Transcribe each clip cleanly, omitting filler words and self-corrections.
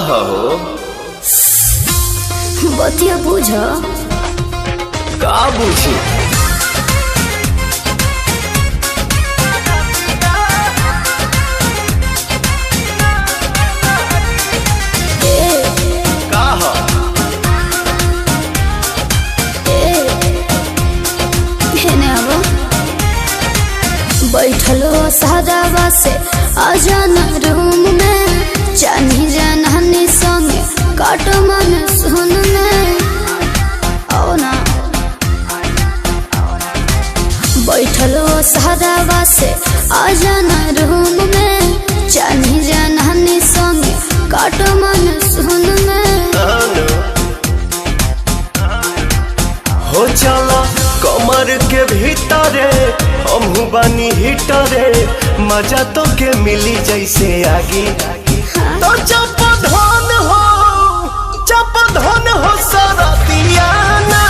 हो बतिया बुझ का बुझी का हो बैठलो सादावा से आजाना रूम में चानी जानहानी संगे काटो मन सुन में आओ ना बैठलो सादावा से आजाना रूम में चानी जानहानी संगे काटो मन सुन में हो चला कमर के भीतरे हमहू बानी हिटरे मजा तो के मिली जैसे आगी तो जब धन हो सारा दिया ना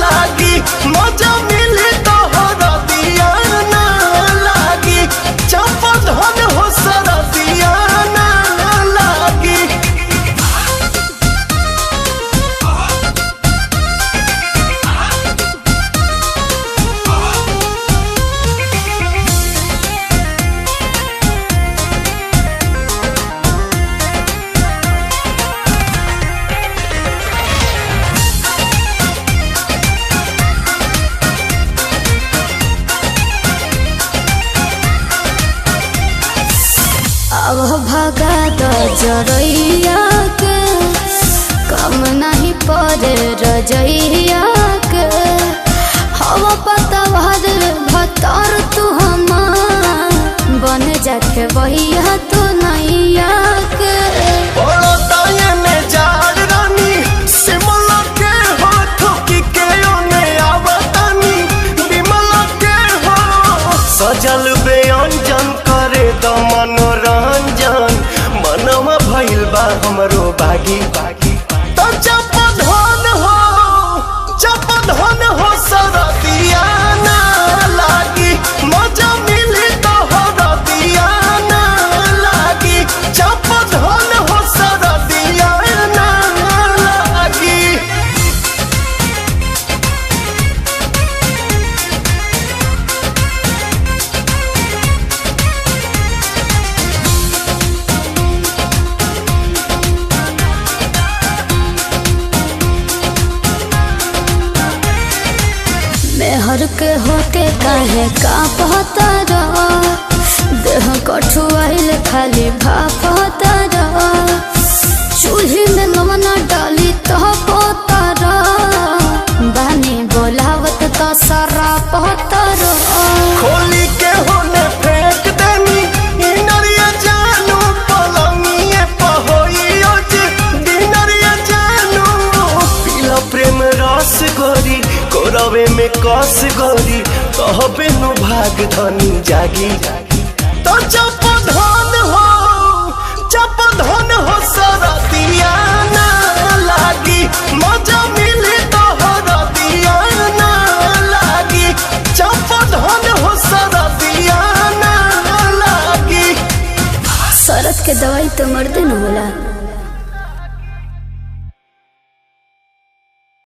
लागी मजा मिली तो हरा दिया ना लागी जब धन हो सारा दिया ना लागी अब भगा दो जरैया के कम नहीं पड़े रजैया के हवा पता भतर तू हमार बन जाके बहिया तो नैया के सजल व्यंजन करे द मनोरंजन मनवा भइल बा हमरो बागी तो जब धन हो सारा दिया ना लागी मजा मिली तो हरा दिया ना लागी जब धन हो सारा दिया ना लागी मेहर के होके काहे का पता रहा देह कठुआइल खाली भापता रहा चूल्ही में नमना डाली तो पोता रहा बानी बोलावत तो सारा पता रहा खोली के होने फेंक देनी इनरिया जानू पलंगिए पहोइयो जे दिनरिया जानू पीला प्रेम रस गोरी कोरवे में कस गोरी कहबे नु भाग धनी जागी तो जब धन हो सारा दिया ना लागी मजा मिली तो हरा दिया ना लागी जब धन हो सारा दिया ना लागी शरत के दवाई तो मर्दे न होला।